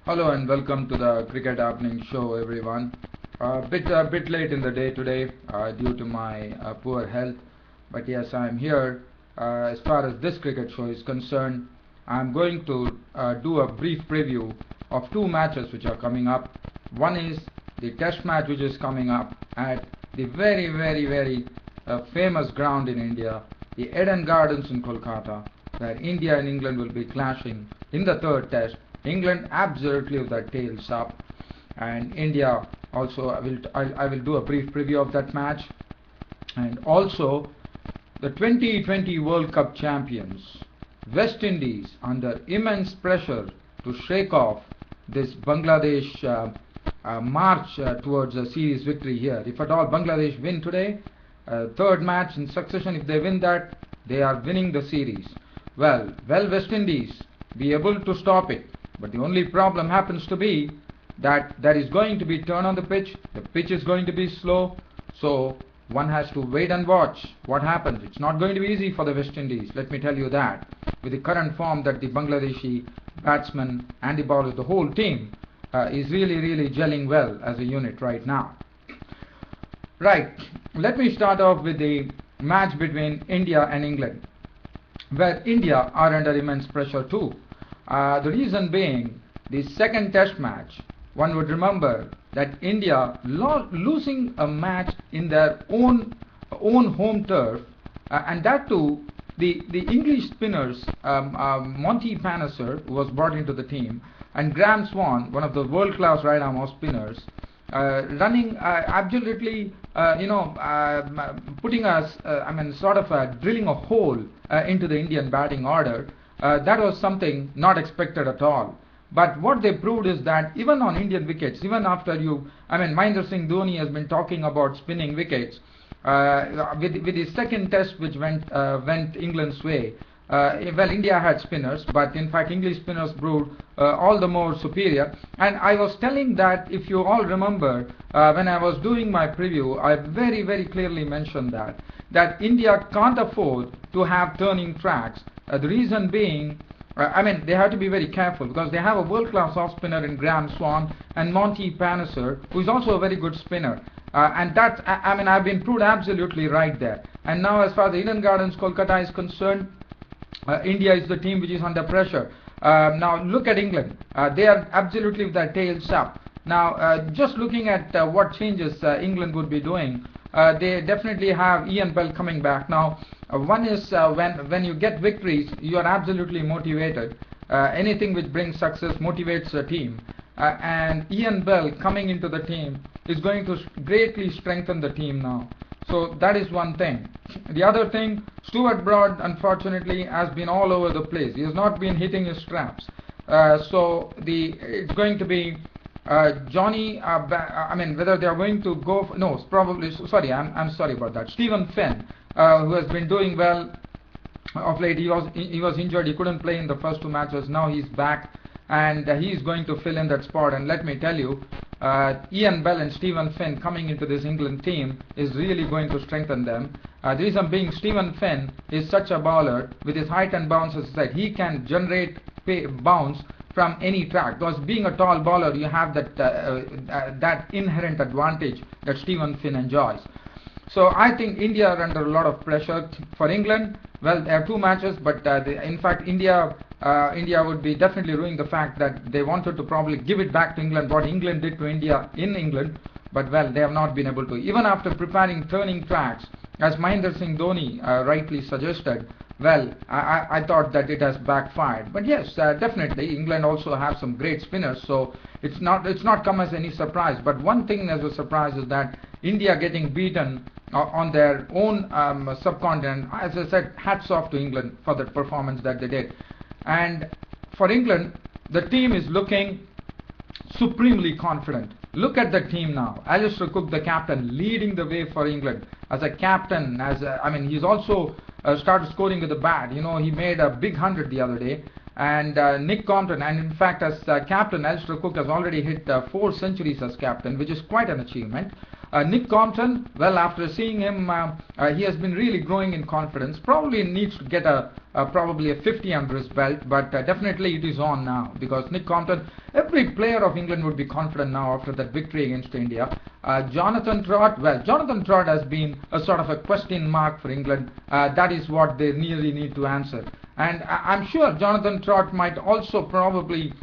Hello and welcome to the Cricket Happening Show, everyone. A bit late in the day today due to my poor health, but yes, I am here. As far as this cricket show is concerned, I am going to do a brief preview of two matches which are coming up. One is the Test match which is coming up at the very famous ground in India, the Eden Gardens in Kolkata, where India and England will be clashing in the third Test. England absolutely with their tails up, and India also. I will do a brief preview of that match, and also the 2020 World Cup champions West Indies under immense pressure to shake off this Bangladesh march towards a series victory here. If at all Bangladesh win today, third match in succession, if they win that, they are winning the series. Well, West Indies be able to stop it. But the only problem happens to be that there is going to be turn on the pitch is going to be slow, so one has to wait and watch what happens. It's not going to be easy for the West Indies, let me tell you that, with the current form that the Bangladeshi batsmen and the bowlers, the whole team is really gelling well as a unit right now. Right, let me start off with the match between India and England, where India are under immense pressure too. The reason being, the second Test match, one would remember that India losing a match in their own home turf, and that too, the English spinners, Monty Panesar, who was brought into the team, and Graham Swan, one of the world-class right-arm off spinners, running absolutely, putting us, drilling a hole into the Indian batting order. That was something not expected at all. But what they proved is that even on Indian wickets, even after Mahendra Singh Dhoni has been talking about spinning wickets, with the second Test which went England's way. India had spinners, but in fact English spinners proved all the more superior. And I was telling that, if you all remember, when I was doing my preview, I very clearly mentioned that India can't afford to have turning tracks. The reason being, they have to be very careful because they have a world-class off spinner in Graham Swan and Monty Panesar, who is also a very good spinner. And that, I've been proved absolutely right there. And now, as far as the Eden Gardens Kolkata is concerned, India is the team which is under pressure. Now look at England. They are absolutely with their tails up. Now just looking at what changes England would be doing, they definitely have Ian Bell coming back. Now one is when you get victories, you are absolutely motivated. Anything which brings success motivates a team, and Ian Bell coming into the team is going to greatly strengthen the team now. So that is one thing. The other thing, Stuart Broad unfortunately has been all over the place. He has not been hitting his straps. So it's going to be Johnny. Whether they are going to go for, no, probably. Sorry, I'm sorry about that. Stephen Finn, who has been doing well of late. He was injured. He couldn't play in the first two matches. Now he's back, and he is going to fill in that spot. And let me tell you, Ian Bell and Stephen Finn coming into this England team is really going to strengthen them. The reason being, Stephen Finn is such a bowler with his height and bounce, as I said. He can generate bounce from any track, because being a tall bowler, you have that inherent advantage that Stephen Finn enjoys. So I think India are under a lot of pressure. For England, well, there are two matches, but in fact India would be definitely ruining the fact that they wanted to probably give it back to England, what England did to India in England, but well, they have not been able to. Even after preparing turning tracks, as Mahendra Singh Dhoni rightly suggested, well, I thought that it has backfired. But yes, definitely England also have some great spinners, so it's not come as any surprise. But one thing as a surprise is that India getting beaten on their own subcontinent. As I said, hats off to England for the performance that they did. And for England, the team is looking supremely confident. Look at the team now. Alistair Cook, the captain, leading the way for England as a captain. He's also started scoring with the bat. You know, he made a big 100 the other day. And Nick Compton, and in fact as captain, Alistair Cook has already hit 4 centuries as captain, which is quite an achievement. Nick Compton, well, after seeing him, he has been really growing in confidence. Probably needs to get probably a 50 under his belt, but definitely it is on now, because Nick Compton, every player of England would be confident now after that victory against India. Jonathan Trott, well, Jonathan Trott has been a sort of a question mark for England. That is what they really need to answer. And I'm sure Jonathan Trott might also probably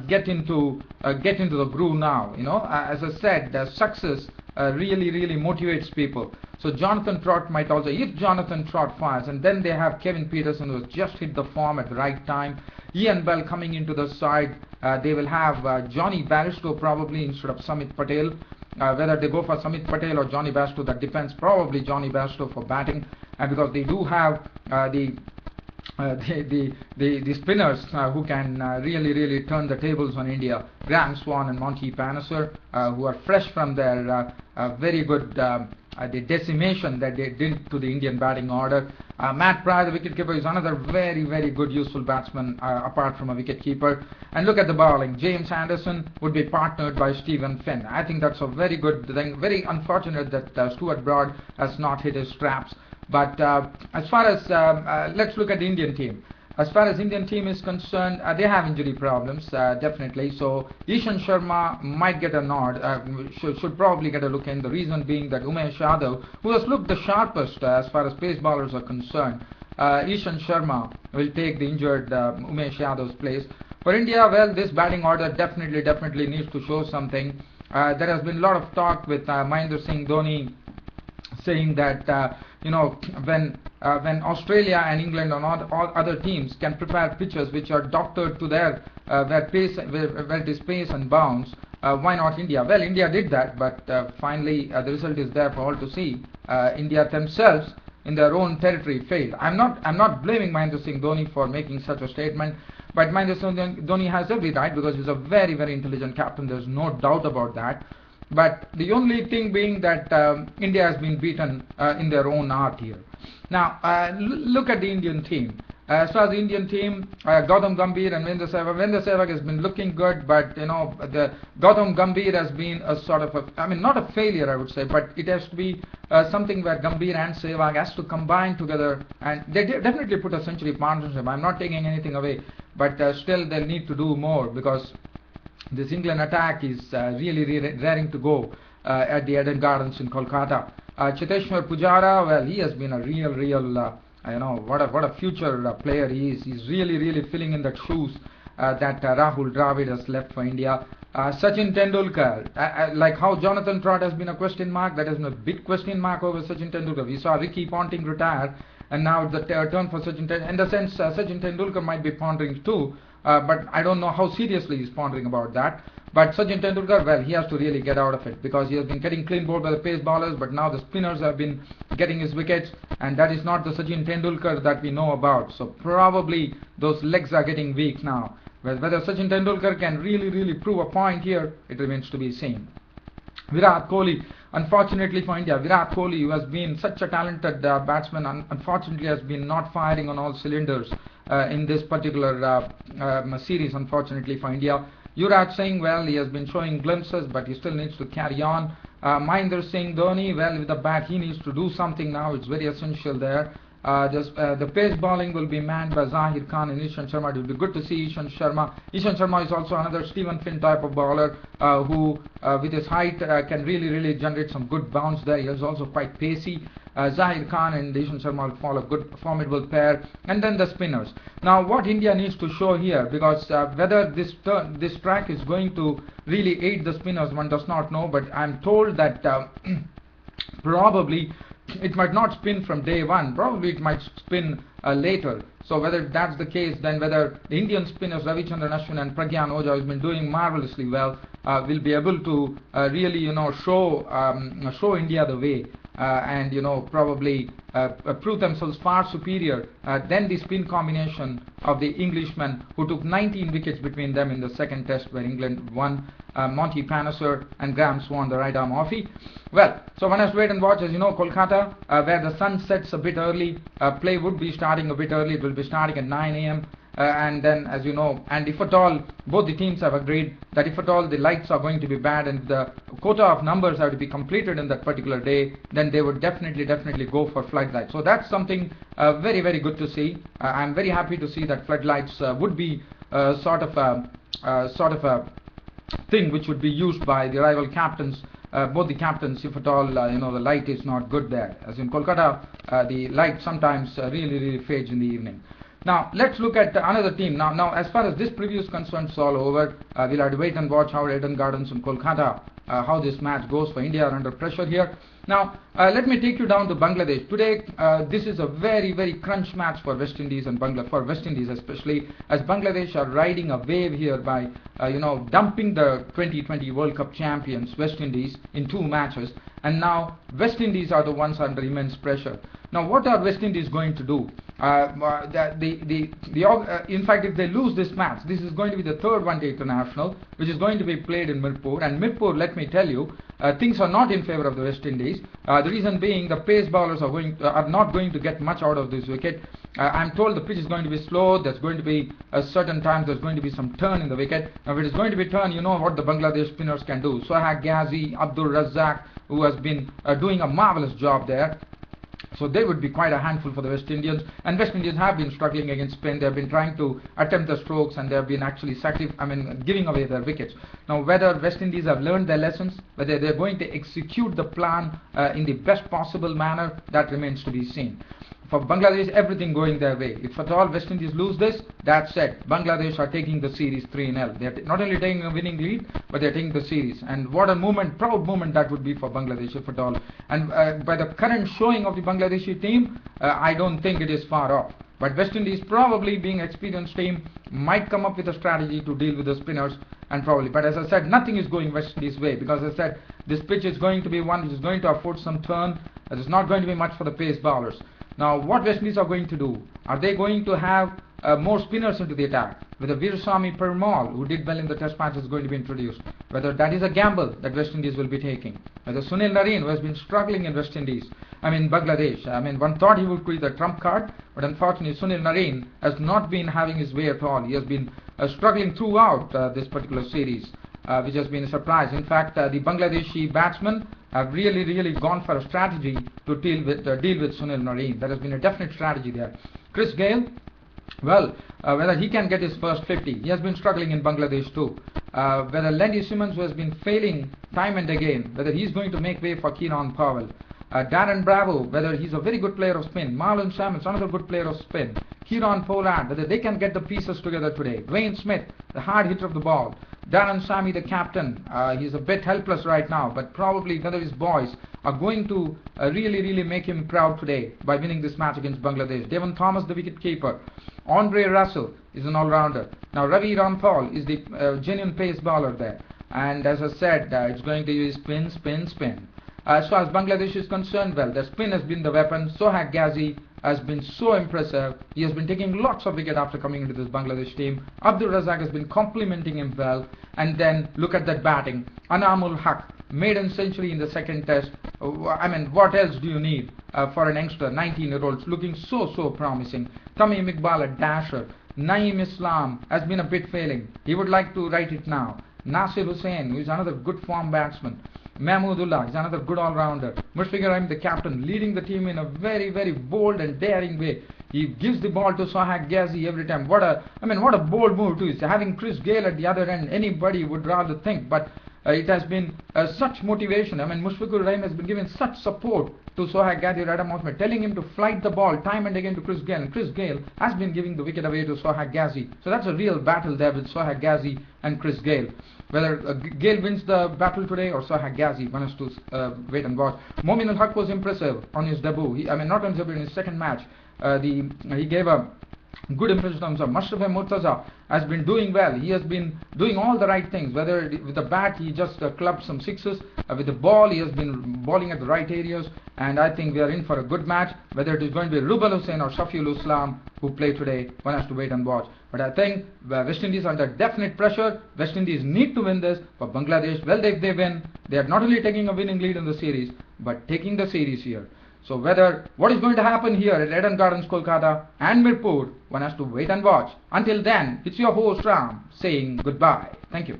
get into the groove now. As I said, success really motivates people. So Jonathan Trott might also, if Jonathan Trott fires, and then they have Kevin Peterson, who has just hit the form at the right time. Ian Bell coming into the side. They will have Johnny Bairstow probably instead of Samit Patel. Whether they go for Samit Patel or Johnny Bairstow, that depends. Probably Johnny Bairstow for batting, because they do have the spinners who can really turn the tables on India. Graham Swan and Monty Panesar, who are fresh from their very good the decimation that they did to the Indian batting order. Matt Pryor, the wicketkeeper, is another very good useful batsman apart from a wicketkeeper. And look at the bowling. James Anderson would be partnered by Stephen Finn. I think that's a very good thing. Very unfortunate that Stuart Broad has not hit his straps. But as far as let's look at the Indian team. As far as Indian team is concerned, they have injury problems, definitely. So Ishan Sharma might get a nod, should probably get a look in. The reason being that Umesh Yadav, who has looked the sharpest as far as pace bowlers are concerned, Ishan Sharma will take the injured Umesh Yadav's place. For India, well, this batting order definitely needs to show something. There has been a lot of talk with Mahendra Singh Dhoni saying that when Australia and England and all other teams can prepare pitches which are doctored to their where it is pace and bounce, why not India? Well, India did that, but finally the result is there for all to see. India themselves in their own territory failed. I'm not blaming Mahendra Singh Dhoni for making such a statement, but Mahendra Singh Dhoni has every right, because he's a very intelligent captain. There's no doubt about that. But the only thing being that India has been beaten in their own art here. Now, look at the Indian team. As far as the Indian team, Gautam Gambhir and Virender Sehwag has been looking good, but the Gautam Gambhir has been a sort of not a failure, I would say, but it has to be something where Gambhir and Sehwag has to combine together, and they definitely put a century partnership. I'm not taking anything away, but still they'll need to do more, because this England attack is really raring to go at the Eden Gardens in Kolkata. Cheteshwar Pujara, well, he has been a real what a future player he is. He's really filling in the shoes that Rahul Dravid has left for India. Sachin Tendulkar, like how Jonathan Trott has been a question mark, that has been a big question mark over Sachin Tendulkar. We saw Ricky Ponting retire, and now the turn for Sachin Tendulkar. In the sense, Sachin Tendulkar might be pondering too, but I don't know how seriously he's pondering about that. But Sachin Tendulkar, well, he has to really get out of it, because he has been getting clean bowled by the pace bowlers, but now the spinners have been getting his wickets, and that is not the Sachin Tendulkar that we know about. So probably those legs are getting weak now. Whether Sachin Tendulkar can really prove a point here, it remains to be seen. Virat Kohli, unfortunately for India, Virat Kohli, who has been such a talented batsman, unfortunately has been not firing on all cylinders in this particular series, unfortunately for India. Yuvraj Singh, well, he has been showing glimpses, but he still needs to carry on. Mahendra Singh Dhoni, well, with the bat, he needs to do something now. It's very essential there. The pace bowling will be manned by Zahir Khan and Ishan Sharma. It will be good to see Ishan Sharma. Ishan Sharma is also another Stephen Finn type of bowler who, with his height, can really generate some good bounce there. He is also quite pacey. Zahir Khan and Ishan Sharma will form a good, formidable pair. And then the spinners. Now, what India needs to show here, because whether this track is going to really aid the spinners, one does not know. But I'm told that probably it might not spin from day one. Probably it might spin later. So whether that's the case, then whether the Indian spinners Ravichandran Ashwin and Pragyan Ojha, who's been doing marvelously well, will be able to really show India the way and probably prove themselves far superior than the spin combination of the Englishmen, who took 19 wickets between them in the second test where England won. Monty Panesar and Graham Swan, the right arm offie. Well, so one has to wait and watch. As you know, Kolkata, where the sun sets a bit early, play would be starting a bit early. It will be starting at 9 a.m. and then, as you know, and if at all both the teams have agreed that if at all the lights are going to be bad and the quota of numbers have to be completed in that particular day, then they would definitely go for floodlights. So that's something very, very good to see. I'm very happy to see that floodlights would be sort of a thing which would be used by the rival captains, both the captains, if at all the light is not good there. As in Kolkata, the light sometimes really fades in the evening. Now let's look at another team. Now as far as this preview is concerned, it's all over. We'll have to wait and watch how Eden Gardens and Kolkata, how this match goes. For India are under pressure here. Now let me take you down to Bangladesh. Today this is a very crunch match for West Indies and for West Indies especially, as Bangladesh are riding a wave here by dumping the 2020 World Cup champions West Indies in 2 matches, and now West Indies are the ones under immense pressure. Now what are West Indies going to do? In fact, if they lose this match, this is going to be the 3rd one-day international, which is going to be played in Mirpur. And Mirpur, let me tell you, things are not in favor of the West Indies. The reason being, the pace bowlers are not going to get much out of this wicket. I'm told the pitch is going to be slow. There's going to be certain times there's going to be some turn in the wicket. Now, if it is going to be turn, you know what the Bangladesh spinners can do. Sohail Ghazi, Abdul Razzaq, who has been doing a marvelous job there. So they would be quite a handful for the West Indians, and West Indians have been struggling against spin. They have been trying to attempt the strokes, and they have been actually giving away their wickets. Now whether West Indies have learned their lessons, whether they are going to execute the plan in the best possible manner, that remains to be seen. For Bangladesh, everything going their way. If at all West Indies lose this, that's it. Bangladesh are taking the series 3-0. They are not only taking a winning lead, but they are taking the series. And what a moment, proud moment that would be for Bangladesh, if at all. And by the current showing of the Bangladeshi team, I don't think it is far off. But West Indies, probably being experienced team, might come up with a strategy to deal with the spinners, and probably. But as I said, nothing is going West Indies' way, because as I said, this pitch is going to be one which is going to afford some turn. There's not going to be much for the pace bowlers. Now what West Indies are going to do? Are they going to have more spinners into the attack? Whether Veerasamy Perumal, who did well in the test match, is going to be introduced. Whether that is a gamble that West Indies will be taking. Whether Sunil Narine, who has been struggling in Bangladesh. One thought he would be the trump card, but unfortunately Sunil Narine has not been having his way at all. He has been struggling throughout this particular series, which has been a surprise. In fact, the Bangladeshi batsmen have really gone for a strategy to deal with Sunil Narine. There has been a definite strategy there. Chris Gayle, well, whether he can get his first 50, he has been struggling in Bangladesh too. Whether Lendy Simmons, who has been failing time and again, whether he's going to make way for Kieran Powell. Darren Bravo, whether he's a very good player of spin. Marlon Samuels, another good player of spin. Kieran Pollard, whether they can get the pieces together today. Dwayne Smith, the hard hitter of the ball. Darren Sammy, the captain, he's a bit helpless right now, but probably none of his boys are going to really make him proud today by winning this match against Bangladesh. Devon Thomas, the wicket-keeper. Andre Russell is an all-rounder. Now Ravi Rampal is the genuine pace bowler there. And as I said, it's going to use spin. As far as Bangladesh is concerned, well, the spin has been the weapon. Sohail Ghazi has been so impressive. He has been taking lots of wicket after coming into this Bangladesh team. Abdul Razzaq has been complimenting him well. And then look at that batting. Anamul Haq, maiden century in the 2nd test. What else do you need for an youngster, 19-year-old, looking so promising. Tamim Iqbal, a dasher. Naeem Islam has been a bit failing. He would like to write it now. Nasir Hussain, who is another good form batsman. Mahmoodullah is another good all-rounder. Mushfiqur Rahim, the captain, leading the team in a very bold and daring way. He gives the ball to Sohail Ghazi every time. What a bold move too. It's having Chris Gayle at the other end. Anybody would rather think, but it has been such motivation. Mushfiqur Rahim has been giving such support to Sohail Ghazi, telling him to flight the ball time and again to Chris Gayle. And Chris Gayle has been giving the wicket away to Sohail Ghazi. So that's a real battle there with Sohail Ghazi and Chris Gayle. Whether Gayle wins the battle today or Sohail Ghazi, one has to wait and watch. Momin ul Haq was impressive on his debut. Not on his debut, in his 2nd match. He gave a good impression on himself. Mashraf Murtaza has been doing well. He has been doing all the right things. Whether with the bat he just clubbed some sixes, with the ball he has been bowling at the right areas, and I think we are in for a good match. Whether it is going to be Rubal Hussain or Shafiul Islam who play today, one has to wait and watch. But I think West Indies are under definite pressure. West Indies need to win this. For Bangladesh, well, if they win, they are not only taking a winning lead in the series, but taking the series here. So what is going to happen here at Eden Gardens, Kolkata and Mirpur, one has to wait and watch. Until then, it's your host Ram saying goodbye. Thank you.